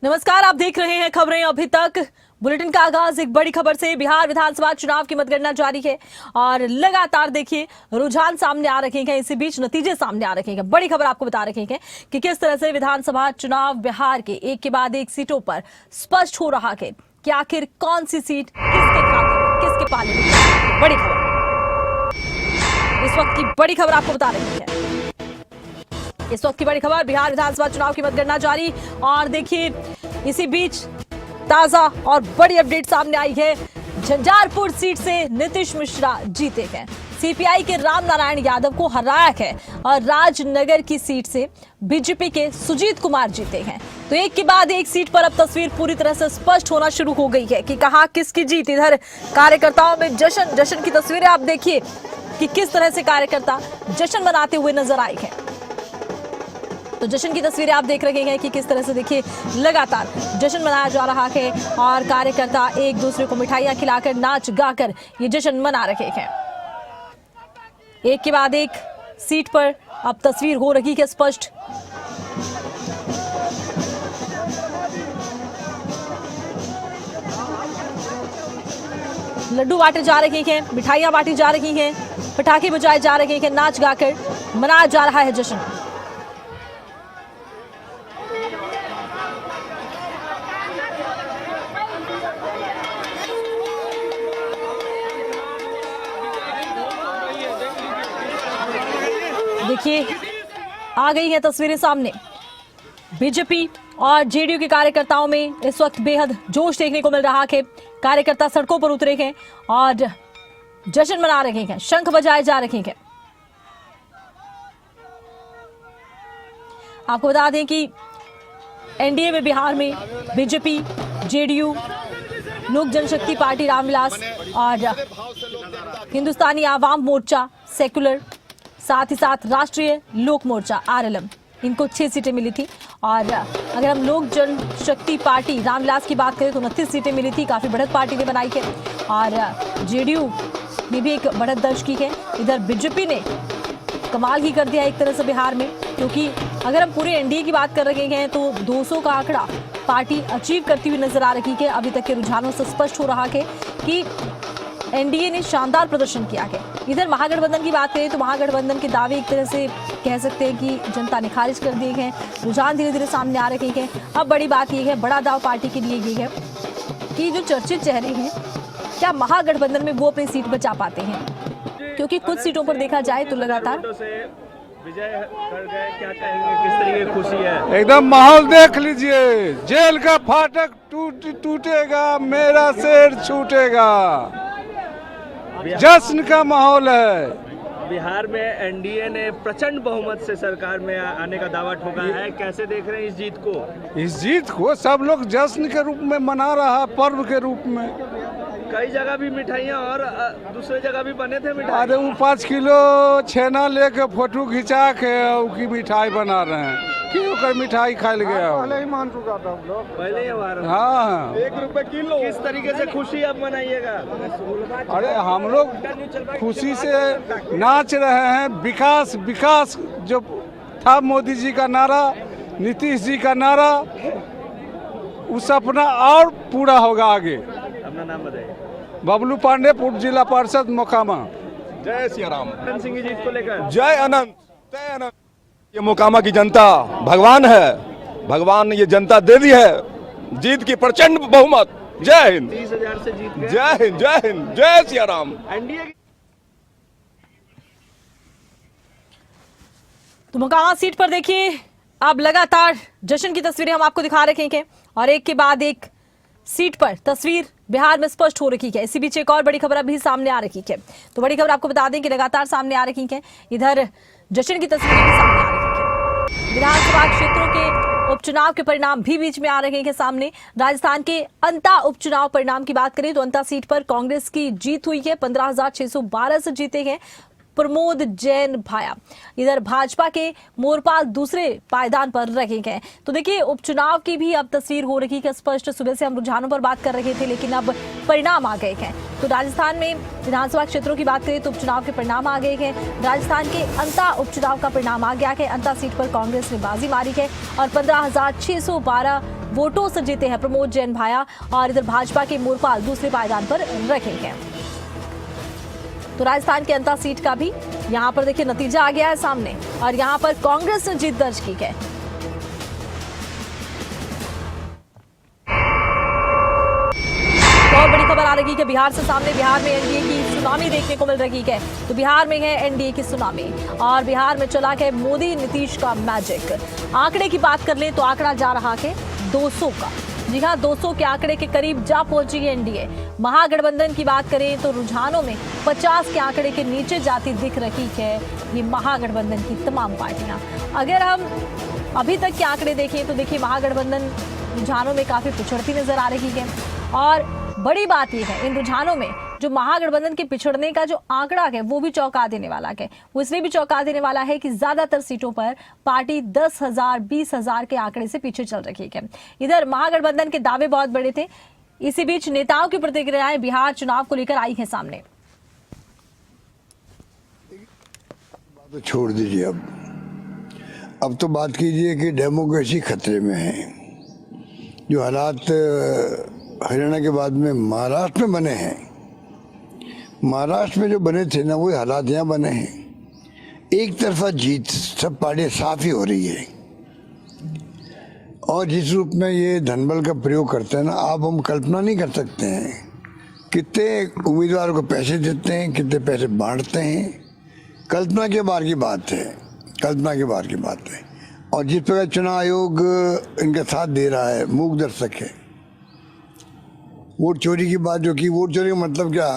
नमस्कार, आप देख रहे हैं खबरें अभी तक। बुलेटिन का आगाज एक बड़ी खबर से। बिहार विधानसभा चुनाव की मतगणना जारी है और लगातार देखिए रुझान सामने आ रहे हैं, इसी बीच नतीजे सामने आ रहे हैं। बड़ी खबर आपको बता रहे हैं कि किस तरह से विधानसभा चुनाव बिहार के एक के बाद एक सीटों पर स्पष्ट हो रहा है कि आखिर कौन सी सीट किसके खाते में, किसके पाले में। बड़ी खबर इस वक्त की बड़ी खबर आपको बता रही है। इस वक्त की बड़ी खबर, बिहार विधानसभा चुनाव की मतगणना जारी और देखिए इसी बीच ताजा और बड़ी अपडेट सामने आई है। झंझारपुर सीट से नीतीश मिश्रा जीते हैं, सीपीआई के राम नारायण यादव को हराया है और राजनगर की सीट से बीजेपी के सुजीत कुमार जीते हैं। तो एक के बाद एक सीट पर अब तस्वीर पूरी तरह से स्पष्ट होना शुरू हो गई है कि कहां किसकी जीत। इधर कार्यकर्ताओं में जश्न की तस्वीरें आप देखिए कि किस तरह से कार्यकर्ता जश्न मनाते हुए नजर आए हैं। तो जश्न की तस्वीरें आप देख रहे हैं कि किस तरह से देखिए लगातार जश्न मनाया जा रहा है और कार्यकर्ता एक दूसरे को मिठाइयां खिलाकर नाच गाकर ये जश्न मना रहे हैं। एक के बाद एक सीट पर अब तस्वीर हो रही है स्पष्ट। लड्डू बांटे जा रहे हैं, मिठाइयां बांटी जा रही हैं, पटाखे बजाए जा रहे हैं, नाच गाकर मनाया जा रहा है जश्न। देखिए आ गई है तस्वीरें सामने। बीजेपी और जेडीयू के कार्यकर्ताओं में इस वक्त बेहद जोश देखने को मिल रहा है। कार्यकर्ता सड़कों पर उतरे हैं और जश्न मना रहे हैं, शंख बजाए जा रहे हैं। आपको बता दें कि एनडीए में बिहार में बीजेपी, जेडीयू, लोक जनशक्ति पार्टी रामविलास और हिंदुस्तानी आवाम मोर्चा सेक्युलर, साथ ही साथ राष्ट्रीय लोक मोर्चा आरएलएम, इनको 6 सीटें मिली थी। और अगर हम लोक जनशक्ति पार्टी रामविलास की बात करें तो 29 सीटें मिली थी। काफी बढ़त पार्टी ने बनाई है और जेडीयू ने भी एक बढ़त दर्ज की है। इधर बीजेपी ने कमाल ही कर दिया एक तरह से बिहार में, क्योंकि अगर हम पूरे एनडीए की बात कर रहे हैं तो 200 का आंकड़ा पार्टी अचीव करती हुई नजर आ रही है। अभी तक के रुझानों से स्पष्ट हो रहा है कि एनडीए ने शानदार प्रदर्शन किया है। इधर महागठबंधन की बात करें तो महागठबंधन के दावे एक तरह से कह सकते हैं कि जनता ने खारिज कर दिए हैं। रुझान धीरे धीरे सामने आ रहे हैं। अब बड़ी बात यह है, बड़ा दाव पार्टी के लिए ये है कि जो चर्चित चेहरे हैं, क्या महागठबंधन में वो अपनी सीट बचा पाते हैं, क्योंकि कुछ सीटों पर देखा जाए तो लगातार विजय कर गए। क्या कहेंगे, किस तरीके की खुशी है? एकदम माहौल देख लीजिए, जेल का फाटक टूटेगा, मेरा शेर छूटेगा, जश्न का माहौल है। बिहार में एनडीए ने प्रचंड बहुमत से सरकार में आने का दावा ठोका है। कैसे देख रहे हैं इस जीत को? इस जीत को सब लोग जश्न के रूप में मना रहा, पर्व के रूप में। कई जगह भी मिठाइयाँ और दूसरे जगह भी बने थे मिठाई। अरे वो 5 किलो छेना लेके फोटो खिंचा के उसकी मिठाई बना रहे हैं। क्यों कर मिठाई खाई गया? पहले ही मान चुका था हम लोग, पहले ही हमारा। हाँ, 1 रुपए किलो। किस तरीके से खुशी अब मनाइएगा? अरे हम लोग खुशी से नाच रहे हैं। विकास विकास जो था मोदी जी का नारा, नीतीश जी का नारा, वो सपना और पूरा होगा आगे। अपना नाम बताइए। बबलू पांडे, पूर्व जिला पार्षद मोकामा। जय सिया राम। अनंत सिंह की जीत को लेकर जय अनंत, जय अनंत। ये मोकामा की जनता भगवान है, भगवान ने ये जनता दे दी है जीत की प्रचंड बहुमत। जय हिंद। 30,000 से जीत गए। जय हिंद, जय हिंद, जय सिया राम। एनडीए तो मोकामा सीट पर देखिए अब लगातार जश्न की तस्वीरें हम आपको दिखा रहे हैं और एक के बाद एक सीट पर तस्वीर बिहार में स्पष्ट हो रही है। इसी बीच एक और बड़ी खबर अभी सामने आ रही है। तो बड़ी खबर आपको बता दें कि लगातार सामने आ रही है। इधर जश्न की तस्वीरें भी सामने आ रही है। विधानसभा क्षेत्रों के उपचुनाव के परिणाम भी बीच में आ रहे हैं सामने। राजस्थान के अंता उपचुनाव परिणाम की बात करें तो अंता सीट पर कांग्रेस की जीत हुई है। 15,612 से जीते हैं प्रमोद जैन भाया। इधर भाजपा के मोरपाल दूसरे पायदान पर रखे गए। तो देखिए उपचुनाव की भी अब तस्वीर हो रही है स्पष्ट। सुबह से हम रुझानों पर बात कर रहे थे, लेकिन अब परिणाम आ गए हैं। तो राजस्थान में विधानसभा क्षेत्रों की बात करें तो उपचुनाव के परिणाम आ गए हैं। राजस्थान के अंता उपचुनाव का परिणाम आ गया है। अंता सीट पर कांग्रेस ने बाजी मारी है और 15,612 वोटों से जीते हैं प्रमोद जैन भाया, और इधर भाजपा के मोरपाल दूसरे पायदान पर रखे हैं। तो राजस्थान की अंता सीट का भी यहां पर देखिए नतीजा आ गया है सामने, और यहां पर कांग्रेस ने जीत दर्ज की है। बहुत बड़ी खबर आ रही है बिहार से सामने। बिहार में एनडीए की सुनामी देखने को मिल रही है। तो बिहार में है एनडीए की सुनामी, और बिहार में चला है मोदी नीतीश का मैजिक। आंकड़े की बात कर लें तो आंकड़ा जा रहा है 200 का। जी हां, 200 के आंकड़े के करीब जा पहुंची है एनडीए। महागठबंधन की बात करें तो रुझानों में 50 के आंकड़े के नीचे जाती दिख रही है ये महागठबंधन की तमाम पार्टियां। अगर हम अभी तक के आंकड़े देखें तो देखिए महागठबंधन रुझानों में काफी पिछड़ती नजर आ रही है। और बड़ी बात यह है, इन रुझानों में जो महागठबंधन के पिछड़ने का जो आंकड़ा है वो भी चौंका देने वाला है। वो इसलिए भी चौंका देने वाला है कि ज्यादातर सीटों पर पार्टी 10,000 20,000 के आंकड़े से पीछे चल रही है। इधर महागठबंधन के दावे बहुत बड़े थे। इसी बीच नेताओं की प्रतिक्रियाएं बिहार चुनाव को लेकर आई है सामने। तो छोड़ दीजिए, अब तो बात कीजिए कि डेमोक्रेसी खतरे में है। जो हालात हरियाणा के बाद में महाराष्ट्र में बने हैं, महाराष्ट्र में जो बने थे ना, वही हालात यहाँ बने हैं। एक तरफा जीत सब पार्टियां साफ ही हो रही है, और जिस रूप में ये धनबल का प्रयोग करते हैं ना, आप हम कल्पना नहीं कर सकते हैं कितने उम्मीदवारों को पैसे देते हैं, कितने पैसे बांटते हैं। कल्पना के बाहर की बात है, कल्पना के बाहर की बात है। और जिस प्रकार चुनाव आयोग इनका साथ दे रहा है, मूक दर्शक है। वोट चोरी की बात जो की, वोट चोरी का मतलब क्या?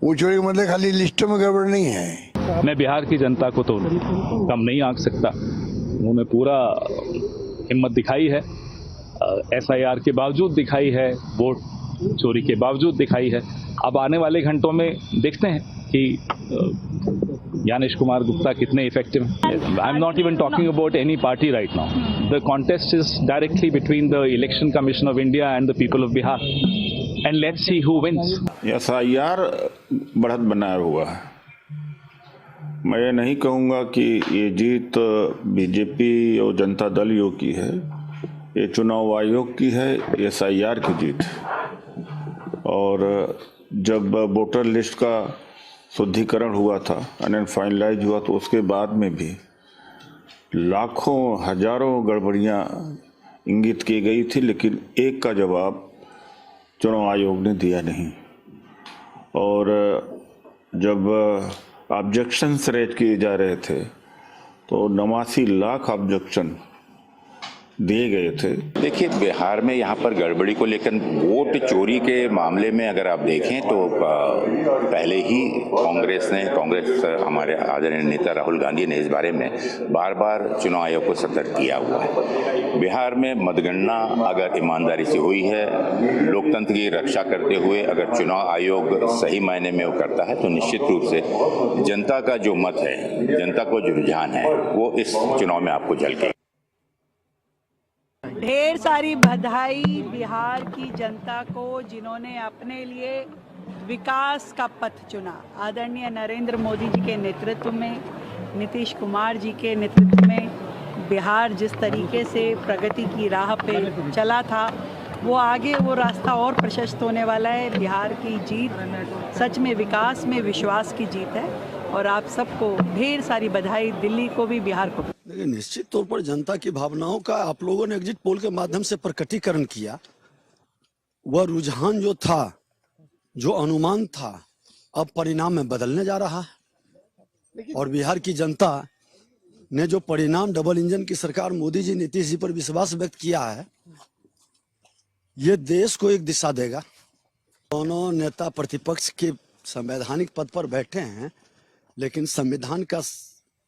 वोट चोरी का मतलब खाली लिस्टों में गड़बड़ नहीं है। मैं बिहार की जनता को तो कम नहीं आंक सकता। उन्होंने पूरा हिम्मत दिखाई है, SIR के बावजूद दिखाई है, वोट चोरी के बावजूद दिखाई है। अब आने वाले घंटों में देखते हैं कि ज्ञानेश कुमार गुप्ता कितने इफेक्टिव हैं। I am not even talking about any party right now. The contest is directly between the Election Commission of India and the people of Bihar, and let's see who wins. SIR बढ़त बनाया हुआ है। मैं ये नहीं कहूँगा कि ये जीत बीजेपी और जनता दल योग की है, ये चुनाव आयोग की है, SIR की जीत। और जब वोटर लिस्ट का शुद्धिकरण हुआ था, एंड फाइनलाइज हुआ, तो उसके बाद में भी लाखों हजारों गड़बड़ियाँ इंगित की गई थी, लेकिन एक का जवाब चुनाव आयोग ने दिया नहीं। और जब ऑब्जेक्शंस रेज किए जा रहे थे तो 89 लाख ऑब्जेक्शन दिए गए थे। देखिए, बिहार में यहाँ पर गड़बड़ी को लेकर वोट चोरी के मामले में अगर आप देखें तो पहले ही कांग्रेस हमारे आदरणीय नेता राहुल गांधी ने इस बारे में बार बार चुनाव आयोग को सतर्क किया हुआ है। बिहार में मतगणना अगर ईमानदारी से हुई है, लोकतंत्र की रक्षा करते हुए अगर चुनाव आयोग सही मायने में वो करता है, तो निश्चित रूप से जनता का जो मत है, जनता को जो रुझान है, वो इस चुनाव में आपको झलके। ढेर सारी बधाई बिहार की जनता को, जिन्होंने अपने लिए विकास का पथ चुना। आदरणीय नरेंद्र मोदी जी के नेतृत्व में, नीतीश कुमार जी के नेतृत्व में बिहार जिस तरीके से प्रगति की राह पे चला था, वो आगे वो रास्ता और प्रशस्त होने वाला है। बिहार की जीत सच में विकास में विश्वास की जीत है, और आप सबको ढेर सारी बधाई, दिल्ली को भी, बिहार को भी। देखिए, निश्चित तौर पर जनता की भावनाओं का आप लोगों ने एग्जिट पोल के माध्यम से प्रकटीकरण किया। वह रुझान जो था, जो अनुमान था, अब परिणाम में बदलने जा रहा है। और बिहार की जनता ने जो परिणाम डबल इंजन की सरकार मोदी जी, नीतीश जी पर विश्वास व्यक्त किया है, ये देश को एक दिशा देगा। दोनों नेता प्रतिपक्ष के संवैधानिक पद पर बैठे हैं, लेकिन संविधान का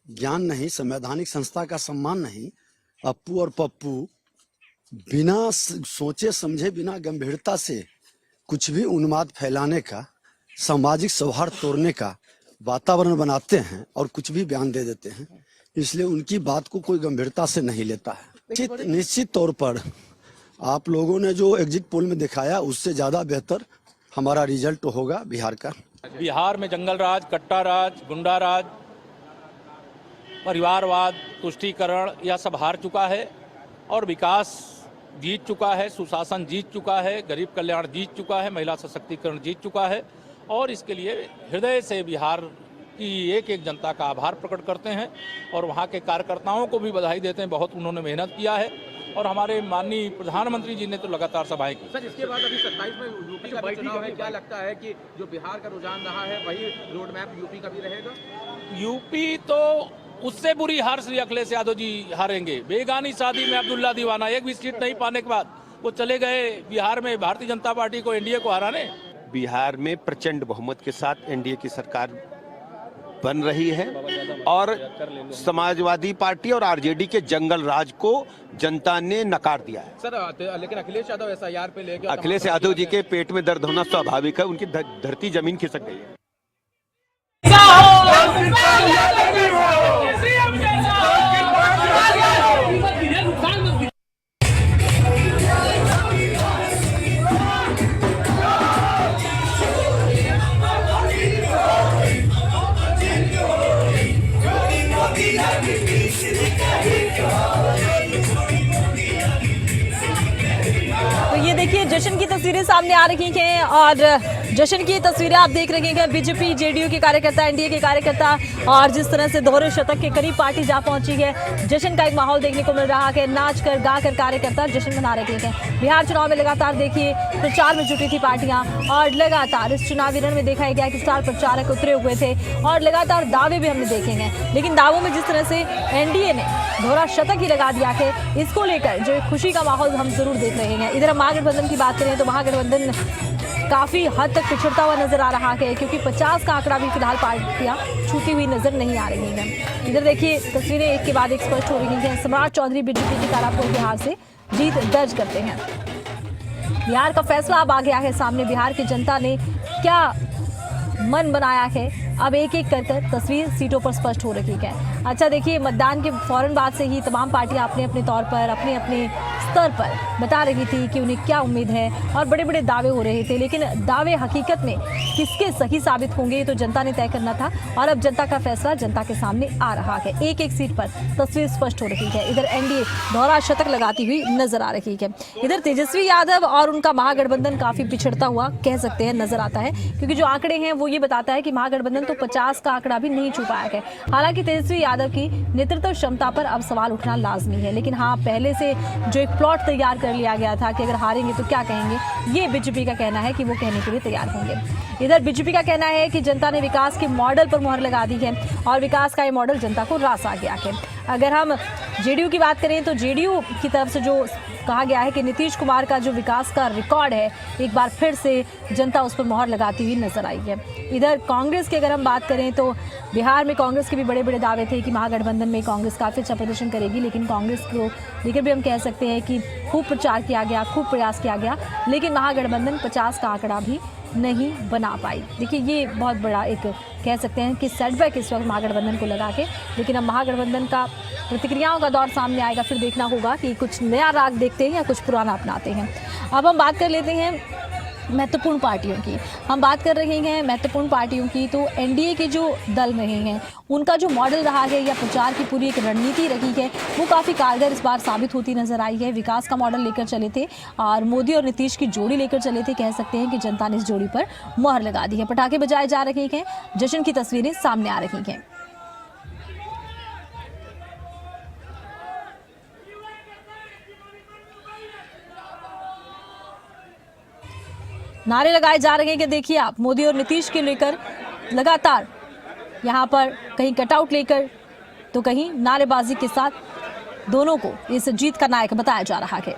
ज्ञान नहीं, संवैधानिक संस्था का सम्मान नहीं। अप्पू और पप्पू बिना सोचे समझे, बिना गंभीरता से कुछ भी उन्माद फैलाने का, सामाजिक सौहार्द तोड़ने का वातावरण बनाते हैं और कुछ भी बयान दे देते हैं। इसलिए उनकी बात को कोई गंभीरता से नहीं लेता है। निश्चित तौर पर आप लोगों ने जो एग्जिट पोल में दिखाया, उससे ज्यादा बेहतर हमारा रिजल्ट होगा बिहार का। बिहार में जंगल राज, कट्टा राज, गुंडा राज, परिवारवाद, तुष्टीकरण, यह सब हार चुका है, और विकास जीत चुका है, सुशासन जीत चुका है, गरीब कल्याण जीत चुका है, महिला सशक्तिकरण जीत चुका है और इसके लिए हृदय से बिहार की एक एक जनता का आभार प्रकट करते हैं और वहाँ के कार्यकर्ताओं को भी बधाई देते हैं। बहुत उन्होंने मेहनत किया है और हमारे माननीय प्रधानमंत्री जी ने तो लगातार सभाएं की। सर, इसके बाद अभी 27 में यूपी का भी चुनाव है, क्या लगता है कि जो बिहार का रुझान रहा है वही रोड मैप यूपी का भी रहेगा? यूपी तो उससे बुरी हार श्री अखिलेश यादव जी हारेंगे। बेगानी शादी में अब्दुल्ला दीवाना, एक भी सीट नहीं पाने के बाद वो चले गए बिहार में भारतीय जनता पार्टी को, एनडीए को हराने। बिहार में प्रचंड बहुमत के साथ एनडीए की सरकार बन रही है और समाजवादी पार्टी और आरजेडी के जंगल राज को जनता ने नकार दिया है। सर, लेकिन अखिलेश यादव एसआईआर पे लेकर अखिलेश यादव जी के पेट में दर्द होना स्वाभाविक है, उनकी धरती जमीन खिसक गई है। तो ये देखिए जश्न की तस्वीरें सामने आ रही हैं और जश्न की तस्वीरें आप देख रहे हैं। बीजेपी जेडीयू के कार्यकर्ता, एनडीए के कार्यकर्ता और जिस तरह से दोहरे शतक के करीब पार्टी जा पहुंची है, जश्न का एक माहौल देखने को मिल रहा है। नाच कर गा कर कार्यकर्ता जश्न मना रहे हैं। बिहार चुनाव में लगातार देखिए प्रचार में जुटी थी पार्टियां और लगातार इस चुनावी रण में देखा गया कि स्टार प्रचारक उतरे हुए थे और लगातार दावे भी हमने देखे हैं। लेकिन दावों में जिस तरह से एनडीए ने दोहरा शतक ही लगा दिया है, इसको लेकर जो खुशी का माहौल हम जरूर देख रहे हैं। इधर महागठबंधन की बात करें तो महागठबंधन काफी हद तक पिछड़ता हुआ नजर आ रहा है क्योंकि 50 का आंकड़ा भी फिलहाल पार्टियां छूती हुई नजर नहीं आ रही हैं। इधर देखिए तस्वीरें एक के बाद एक स्पष्ट हो रही हैं। सम्राट चौधरी बीजेपी की तारापुर के हार से जीत दर्ज करते हैं। बिहार का फैसला अब आ गया है सामने। बिहार की जनता ने क्या मन बनाया है, अब एक एक कर तस्वीर सीटों पर स्पष्ट हो रही है। अच्छा देखिए, मतदान के फौरन बाद से ही तमाम पार्टियां अपने अपने तौर पर अपने अपने स्तर पर बता रही थी कि उन्हें क्या उम्मीद है और बड़े बड़े दावे हो रहे थे। लेकिन दावे हकीकत में किसके सही साबित होंगे ये तो जनता ने तय करना था और अब जनता का फैसला जनता के सामने आ रहा है। एक एक सीट पर तस्वीर स्पष्ट हो रही है। इधर एनडीए दोहरा शतक लगाती हुई नजर आ रही है। इधर तेजस्वी यादव और उनका महागठबंधन काफी पिछड़ता हुआ कह सकते हैं नजर आता है क्योंकि जो आंकड़े हैं वो ये बताता है कि महागठबंधन तो 50 का आंकड़ा भी नहीं छू पाया है। हालांकि तेजस्वी यादव की नेतृत्व क्षमता पर अब सवाल उठना लाजमी है। लेकिन हाँ, पहले से जो एक प्लॉट तैयार कर लिया गया था कि अगर हारेंगे तो क्या कहेंगे, ये बीजेपी का कहना है कि वो कहने के लिए तैयार होंगे। इधर बीजेपी का कहना है कि जनता ने विकास के मॉडल पर मुहर लगा दी है और विकास का ये मॉडल जनता को रास आ गया है। अगर हम जेडीयू की बात करें तो जेडीयू की तरफ से जो कहा गया है कि नीतीश कुमार का जो विकास का रिकॉर्ड है एक बार फिर से जनता उस पर मुहर लगाती हुई नजर आई है। इधर कांग्रेस की अगर हम बात करें तो बिहार में कांग्रेस के भी बड़े बड़े दावे थे कि महागठबंधन में कांग्रेस काफ़ी अच्छा प्रदर्शन करेगी। लेकिन कांग्रेस को लेकर भी हम कह सकते हैं कि खूब प्रचार किया गया, खूब प्रयास किया गया, लेकिन महागठबंधन 50 का आंकड़ा भी नहीं बना पाई। देखिए ये बहुत बड़ा एक कह सकते हैं कि सेटबैक इस वक्त महागठबंधन को लगा के। लेकिन अब महागठबंधन का प्रतिक्रियाओं का दौर सामने आएगा, फिर देखना होगा कि कुछ नया राग देखते हैं या कुछ पुराना अपनाते हैं। अब हम बात कर लेते हैं महत्वपूर्ण पार्टियों की। हम बात कर रहे हैं महत्वपूर्ण पार्टियों की, तो एनडीए के जो दल रहे हैं उनका जो मॉडल रहा है या प्रचार की पूरी एक रणनीति रही है वो काफ़ी कारगर इस बार साबित होती नजर आई है। विकास का मॉडल लेकर चले थे और मोदी और नीतीश की जोड़ी लेकर चले थे। कह सकते हैं कि जनता ने इस जोड़ी पर मुहर लगा दी है। पटाखे बजाए जा रहे हैं, जश्न की तस्वीरें सामने आ रही हैं। नारे लगाए जा रहे हैं कि देखिए आप, मोदी और नीतीश के लेकर लगातार यहाँ पर कहीं कटआउट लेकर तो कहीं नारेबाजी के साथ दोनों को इस जीत का नायक बताया जा रहा है।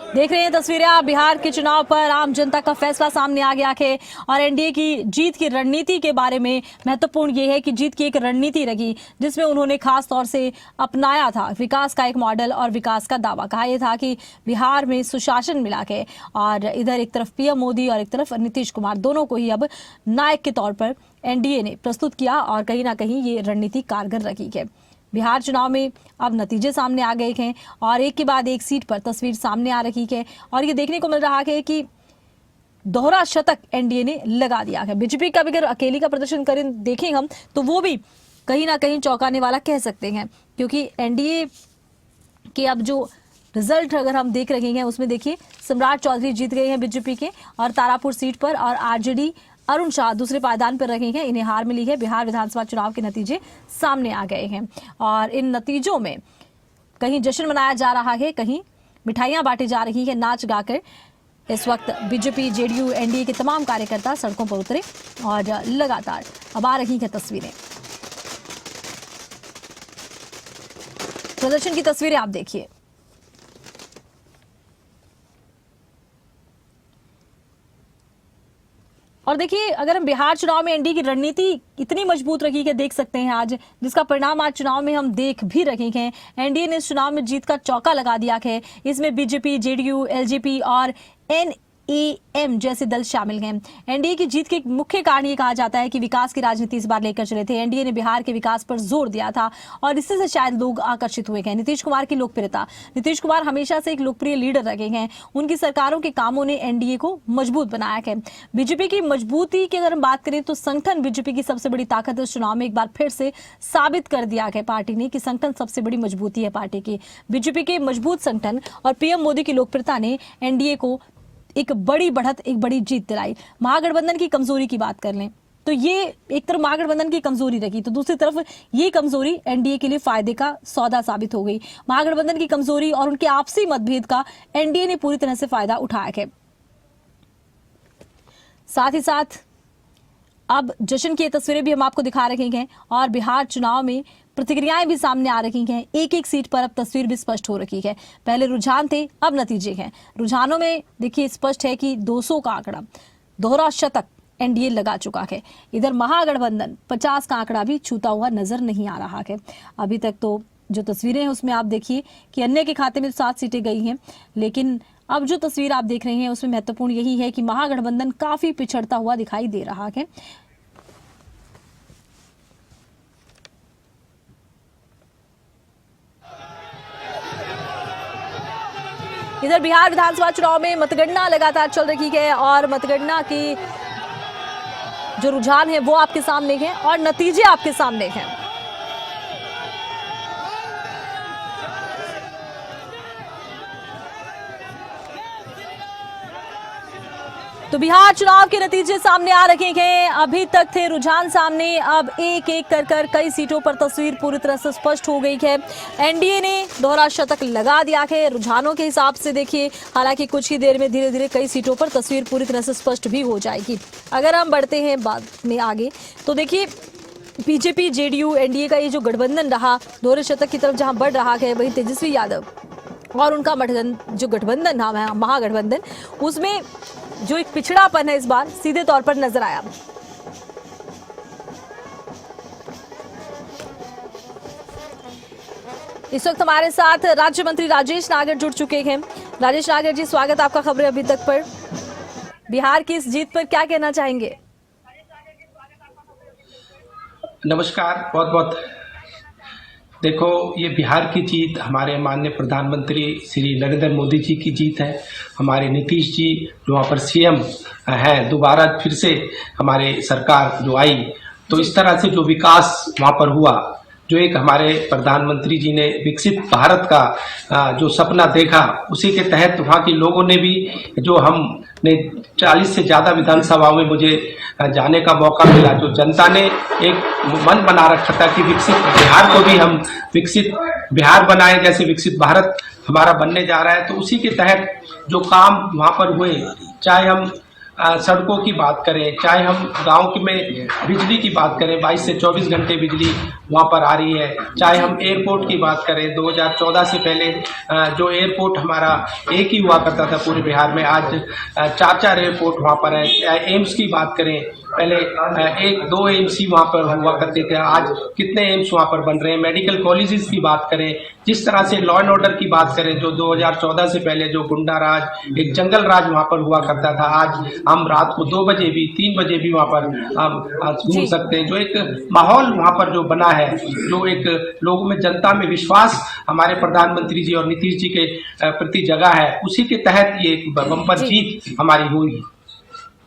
देख रहे हैं तस्वीरें आप, बिहार के चुनाव पर आम जनता का फैसला सामने आ गया है और एनडीए की जीत की रणनीति के बारे में महत्वपूर्ण ये है कि जीत की एक रणनीति रही जिसमें उन्होंने खास तौर से अपनाया था विकास का एक मॉडल और विकास का दावा। कहा यह था कि बिहार में सुशासन मिला है और इधर एक तरफ पीएम मोदी और एक तरफ नीतीश कुमार, दोनों को ही अब नायक के तौर पर एनडीए ने प्रस्तुत किया और कहीं ना कहीं ये रणनीति कारगर रही है। बिहार चुनाव में अब नतीजे सामने आ गए हैं और एक के बाद एक सीट पर तस्वीर सामने आ रही है और ये देखने को मिल रहा है कि दोहरा शतक एनडीए ने लगा दिया है। बीजेपी का भी अगर अकेली का प्रदर्शन करें देखें हम तो वो भी कहीं ना कहीं चौंकाने वाला कह सकते हैं, क्योंकि एनडीए के अब जो रिजल्ट अगर हम देख रहे हैं उसमें देखिए सम्राट चौधरी जीत गए हैं बीजेपी के और तारापुर सीट पर, और आरजेडी अरुण शाह दूसरे पायदान पर रहे हैं, इन्हें हार मिली है। बिहार विधानसभा चुनाव के नतीजे सामने आ गए हैं और इन नतीजों में कहीं जश्न मनाया जा रहा है, कहीं मिठाइयां बांटी जा रही है नाच गाकर। इस वक्त बीजेपी, जेडीयू, एनडीए के तमाम कार्यकर्ता सड़कों पर उतरे और लगातार अब आ रही हैं तस्वीरें, प्रदर्शन की तस्वीरें आप देखिए। और देखिए अगर हम बिहार चुनाव में एनडीए की रणनीति इतनी मजबूत रही है, देख सकते हैं आज जिसका परिणाम आज चुनाव में हम देख भी रहे हैं। एनडीए ने इस चुनाव में जीत का चौका लगा दिया है। इसमें बीजेपी, जेडीयू, एलजेपी और एनएएम जैसे दल शामिल हैं। एनडीए की जीत के मुख्य कारण ये कहा जाता है कि विकास की राजनीति इस बार लेकर चले थे। एनडीए ने बिहार के विकास पर जोर दिया था और इससे से शायद लोग आकर्षित हुए हैं। नीतीश कुमार की लोकप्रियता, नीतीश कुमार हमेशा से एक लोकप्रिय लीडर रहे हैं। उनकी सरकारों के कामों ने एनडीए को मजबूत बनाया है। बीजेपी की मजबूती की अगर हम बात करें तो संगठन बीजेपी की सबसे बड़ी ताकत इस चुनाव में एक बार फिर से साबित कर दिया है पार्टी ने कि संगठन सबसे बड़ी मजबूती है पार्टी की। बीजेपी के मजबूत संगठन और पीएम मोदी की लोकप्रियता ने एनडीए को एक बड़ी बढ़त, एक बड़ी जीत दिलाई। महागठबंधन की कमजोरी की बात कर लें तो ये एक तरफ महागठबंधन की कमजोरी रही, तो दूसरी तरफ ये कमजोरी एनडीए के लिए फायदे का सौदा साबित हो गई। महागठबंधन की कमजोरी और उनके आपसी मतभेद का एनडीए ने पूरी तरह से फायदा उठाया है। साथ ही साथ अब जश्न की तस्वीरें भी हम आपको दिखा रहे हैं और बिहार चुनाव में प्रतिक्रियाएं भी सामने आ रही हैं। एक एक सीट पर अब तस्वीर भी स्पष्ट हो रही है। पहले रुझान थे, अब नतीजे हैं। रुझानों में देखिए स्पष्ट है कि 200 का आंकड़ा, दोहरा शतक एनडीए लगा चुका है। इधर महागठबंधन 50 का आंकड़ा भी छूता हुआ नजर नहीं आ रहा है। अभी तक तो जो तस्वीरें हैं उसमें आप देखिए कि अन्य के खाते में 7 सीटें गई हैं, लेकिन अब जो तस्वीर आप देख रहे हैं उसमें महत्वपूर्ण यही है कि महागठबंधन काफी पिछड़ता हुआ दिखाई दे रहा है। इधर बिहार विधानसभा चुनाव में मतगणना लगातार चल रही है और मतगणना की जो रुझान है वो आपके सामने है और नतीजे आपके सामने हैं। तो बिहार चुनाव के नतीजे सामने आ रहे हैं। अभी तक थे रुझान सामने, अब एक एक कर कई सीटों पर तस्वीर पूरी तरह से स्पष्ट हो गई है। एनडीए ने दोहरा शतक लगा दिया है रुझानों के हिसाब से। देखिए हालांकि कुछ ही देर में धीरे धीरे कई सीटों पर तस्वीर पूरी तरह से स्पष्ट भी हो जाएगी। अगर हम बढ़ते हैं बाद में आगे तो देखिए बीजेपी, जेडीयू, एनडीए का ये जो गठबंधन रहा दोहरे शतक की तरफ जहां बढ़ रहा है, वही तेजस्वी यादव और उनका जो गठबंधन नाम है महागठबंधन, उसमें जो एक पिछड़ापन है इस बार सीधे तौर पर नजर आया। इस वक्त हमारे साथ राज्य मंत्री राजेश नागर जुड़ चुके हैं। राजेश नागर जी, स्वागत आपका खबरें अभी तक पर। बिहार की इस जीत पर क्या कहना चाहेंगे? नमस्कार, बहुत बहुत। देखो, ये बिहार की जीत हमारे माननीय प्रधानमंत्री श्री नरेंद्र मोदी जी की जीत है। हमारे नीतीश जी जो वहाँ पर सीएम हैं, दोबारा फिर से हमारे सरकार जो आई, तो इस तरह से जो विकास वहाँ पर हुआ, जो एक हमारे प्रधानमंत्री जी ने विकसित भारत का जो सपना देखा, उसी के तहत वहाँ के लोगों ने भी, जो हमने 40 से ज़्यादा विधानसभाओं में मुझे जाने का मौका मिला, जो जनता ने एक मन बना रखा था कि विकसित बिहार को भी हम विकसित बिहार बनाए, जैसे विकसित भारत हमारा बनने जा रहा है। तो उसी के तहत जो काम वहाँ पर हुए, चाहे हम सड़कों की बात करें, चाहे हम गांव में बिजली की बात करें, 22 से 24 घंटे बिजली वहाँ पर आ रही है, चाहे हम एयरपोर्ट की बात करें, 2014 से पहले जो एयरपोर्ट हमारा एक ही हुआ करता था पूरे बिहार में, आज 4 एयरपोर्ट वहाँ पर है। एम्स की बात करें, पहले 1-2 एम्स ही वहाँ पर हुआ करते थे, आज कितने एम्स वहाँ पर बन रहे हैं। मेडिकल कॉलेजेस की बात करें, जिस तरह से लॉ एंड ऑर्डर की बात करें, जो 2014 से पहले जो गुंडा राज, एक जंगल राज वहाँ पर हुआ करता था, आज हम रात को 2 बजे भी 3 बजे भी वहाँ पर हम घूम सकते हैं। जो एक माहौल वहाँ पर जो बना है, जो एक लोगों में, जनता में विश्वास हमारे प्रधानमंत्री जी और नीतीश जी के प्रति जगह है, उसी के तहत ये बम्पर जीत हमारी हुई।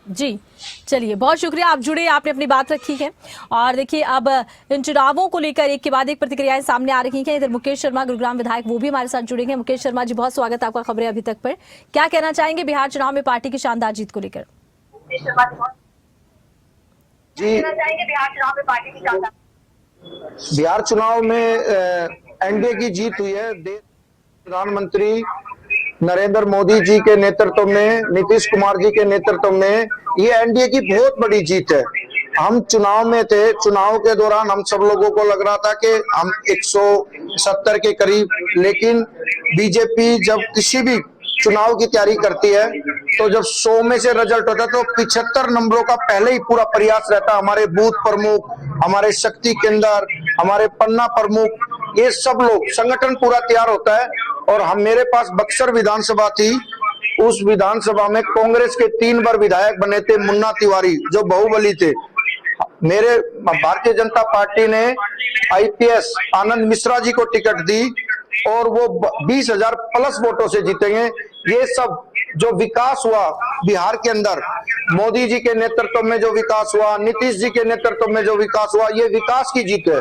जी चलिए, बहुत शुक्रिया, आप जुड़े, आपने अपनी बात रखी है। और देखिए, अब इन चुनावों को लेकर एक के बाद एक प्रतिक्रियाएं सामने आ रही हैं। इधर मुकेश शर्मा, गुरुग्राम विधायक, वो भी हमारे साथ जुड़ेंगे। मुकेश शर्मा जी, बहुत स्वागत है आपका खबरें अभी तक पर। क्या कहना चाहेंगे बिहार चुनाव में पार्टी की शानदार जीत को लेकर? जी, बिहार चुनाव में एनडीए की जीत हुई है। देश प्रधानमंत्री नरेंद्र मोदी जी के नेतृत्व में, नीतीश कुमार जी के नेतृत्व में ये एनडीए की बहुत बड़ी जीत है। हम चुनाव में थे, चुनाव के दौरान हम सब लोगों को लग रहा था कि हम 170 के करीब, लेकिन बीजेपी जब किसी भी चुनाव की तैयारी करती है तो जब 100 में से रिजल्ट होता है तो 75 नंबरों का पहले ही पूरा प्रयास रहता है। हमारे बूथ प्रमुख, हमारे शक्ति केंद्र, हमारे पन्ना प्रमुख, ये सब लोग, संगठन पूरा तैयार होता है। और हम, मेरे पास बक्सर विधानसभा थी, उस विधानसभा में कांग्रेस के 3 बार विधायक बने थे मुन्ना तिवारी, जो बाहुबली थे। मेरे भारतीय जनता पार्टी ने आईपीएस आनंद मिश्रा जी को टिकट दी और वो 20,000 प्लस वोटों से जीतेंगे। ये सब जो विकास हुआ बिहार के अंदर, मोदी जी के नेतृत्व में जो विकास हुआ, नीतीश जी के नेतृत्व में जो विकास हुआ, ये विकास की जीत है।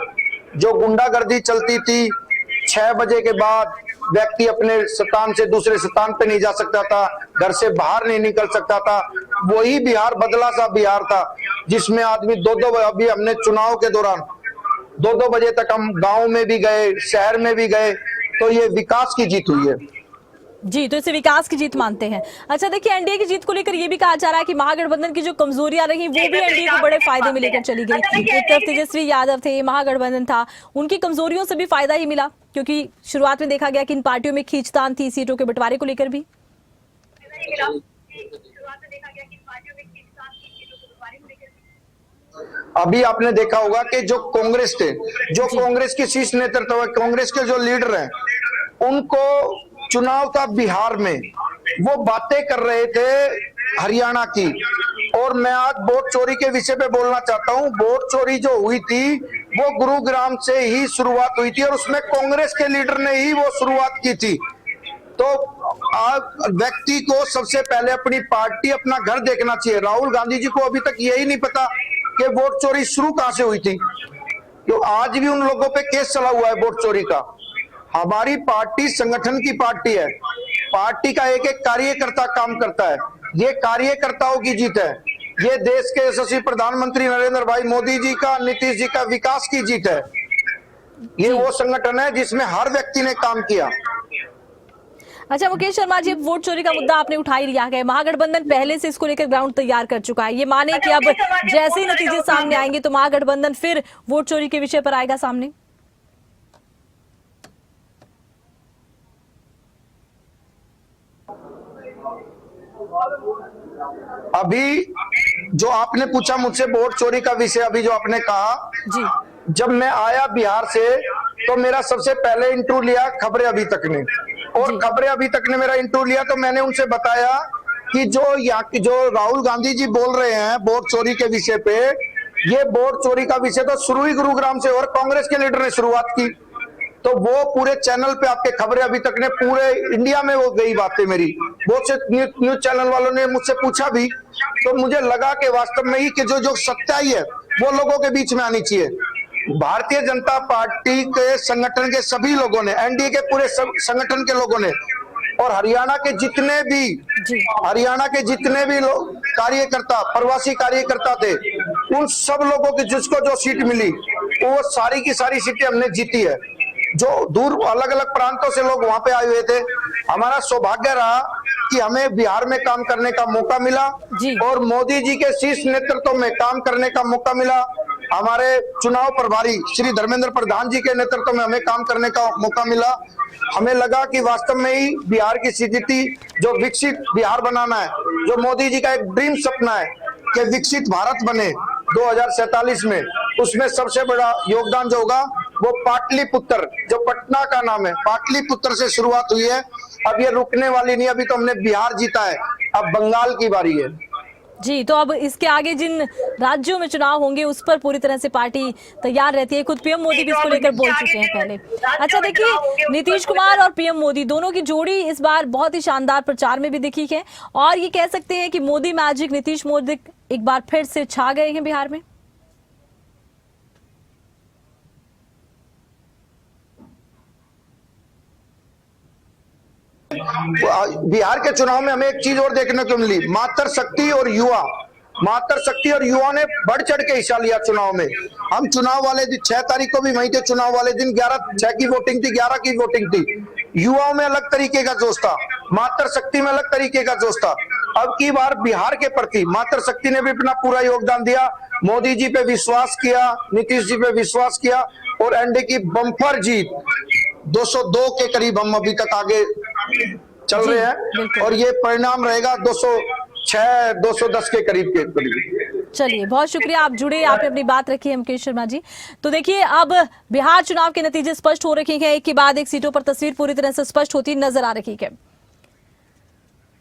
जो गुंडागर्दी चलती थी, 6 बजे के बाद व्यक्ति अपने स्थान से दूसरे स्थान पे नहीं जा सकता था, घर से बाहर नहीं निकल सकता था, वही बिहार बदला सा बिहार था, जिसमें आदमी 2-2, अभी हमने चुनाव के दौरान 2-2 बजे तक हम गांव में भी गए, शहर में भी गए, तो ये विकास की जीत हुई है। जी, तो इसे विकास की जीत मानते हैं। अच्छा, देखिए, एनडीए की जीत को लेकर ये भी कहा जा रहा है कि महागठबंधन की जो कमजोरियां रही वो भी एनडीए को बड़े फायदे में लेकर चली गई। एक तरफ तेजस्वी यादव थे, महागठबंधन था, उनकी कमजोरियों से भी फायदा ही मिला, क्योंकि शुरुआत में देखा गया कि इन पार्टियों में खींचतान थी सीटों के बंटवारे को लेकर भी। अभी आपने देखा होगा कि जो कांग्रेस थे, जो कांग्रेस के शीर्ष नेतृत्व, कांग्रेस के जो लीडर हैं, उनको चुनाव था बिहार में, वो बातें कर रहे थे हरियाणा की। और मैं आज वोट चोरी के विषय पे बोलना चाहता हूँ। वोट चोरी जो हुई थी वो गुरुग्राम से ही शुरुआत हुई थी और उसमें कांग्रेस के लीडर ने ही वो शुरुआत की थी। तो आज व्यक्ति को सबसे पहले अपनी पार्टी, अपना घर देखना चाहिए। राहुल गांधी जी को अभी तक यही नहीं पता कि वोट चोरी शुरू कहां से हुई थी, तो आज भी उन लोगों पे केस चला हुआ है वोट चोरी का। हमारी पार्टी संगठन की पार्टी है, पार्टी का एक एक कार्यकर्ता काम करता है, ये कार्यकर्ताओं की जीत है। ये देश के यशस्वी प्रधानमंत्री नरेंद्र भाई मोदी जी का, नीतीश जी का विकास की जीत है। ये वो संगठन है जिसमें हर व्यक्ति ने काम किया। अच्छा मुकेश शर्मा जी, अब वोट चोरी का मुद्दा आपने उठा ही लिया है। महागठबंधन पहले से इसको लेकर ग्राउंड तैयार कर चुका है। ये माने कि अब जैसे ही नतीजे सामने आएंगे तो महागठबंधन फिर वोट चोरी के विषय पर आएगा सामने। अभी जो आपने पूछा मुझसे वोट चोरी का विषय, अभी जो आपने कहा जी, जब मैं आया बिहार से तो मेरा सबसे पहले इंटरव्यू लिया खबरें अभी तक ने, और खबरें अभी तक ने मेरा इंटरव्यू लिया तो मैंने उनसे बताया कि जो राहुल गांधी जी बोल रहे हैं वोट चोरी के विषय पे, ये वोट चोरी का विषय तो शुरू ही गुरुग्राम से और कांग्रेस के लीडर ने शुरुआत की। तो वो पूरे चैनल पे आपके खबरें अभी तक ने पूरे इंडिया में वो गई बातें मेरी, बहुत से न्यूज चैनल वालों ने मुझसे पूछा भी, तो मुझे लगा कि वास्तव में ही कि जो सच्चाई है वो लोगों के बीच में आनी चाहिए। भारतीय जनता पार्टी के संगठन के सभी लोगों ने, एनडीए के पूरे संगठन के लोगों ने, और हरियाणा के जितने भी लोग कार्यकर्ता, प्रवासी कार्यकर्ता थे, उन सब लोगों की जिसको जो सीट मिली वो सारी की सारी सीटें हमने जीती है। जो दूर अलग अलग प्रांतों से लोग वहां पे आए हुए थे, हमारा सौभाग्य रहा कि हमें बिहार में काम करने का मौका मिला और मोदी जी के शीर्ष नेतृत्व में काम करने का मौका मिला। हमारे चुनाव प्रभारी श्री धर्मेंद्र प्रधान जी के नेतृत्व में हमें काम करने का मौका मिला। हमें लगा कि वास्तव में ही बिहार की स्थिति जो विकसित बिहार बनाना है, जो मोदी जी का एक ड्रीम सपना है कि विकसित भारत बने 2047 में, उसमें सबसे बड़ा योगदान जो होगा वो पाटलिपुत्र, जो पटना का नाम है, पाटलिपुत्र से शुरुआत हुई है। अब ये रुकने वाली नहीं, अभी तो हमने बिहार जीता है, अब बंगाल की बारी है। जी, तो अब इसके आगे जिन राज्यों में चुनाव होंगे उस पर पूरी तरह से पार्टी तैयार रहती है। खुद पीएम मोदी भी इसको लेकर बोल चुके हैं पहले। अच्छा देखिए, नीतीश कुमार और पीएम मोदी दोनों की जोड़ी इस बार बहुत ही शानदार प्रचार में भी दिखी है और ये कह सकते हैं कि मोदी मैजिक, नीतीश मोदी एक बार फिर से छा गए हैं बिहार में। बिहार के चुनाव में हमें एक चीज और देखने को मिली, मातृशक्ति और युवा, मातृशक्ति और युवा ने बढ़ चढ़ के हिस्सा लिया चुनाव में। हम चुनाव वाले दिन 6 तारीख को भी वहीं थे, चुनाव वाले दिन 6 की वोटिंग थी, 11 की वोटिंग थी। युवाओं में अलग तरीके का जोश था, मातृशक्ति में अलग तरीके का जोश था। अब की बार बिहार के प्रति मातृशक्ति ने भी अपना पूरा योगदान दिया, मोदी जी पे विश्वास किया, नीतीश जी पे विश्वास किया और एनडीए की बम्पर जीत 202 के करीब हम अभी तक आगे चल रहे हैं और ये परिणाम रहेगा 206 210 के करीब चलिए, बहुत शुक्रिया, आप जुड़े, आपने अपनी बात रखी है मुकेश शर्मा जी। तो देखिए, अब बिहार चुनाव के नतीजे स्पष्ट हो रखे हैं, एक के बाद एक सीटों पर तस्वीर पूरी तरह से स्पष्ट होती नजर आ रही है।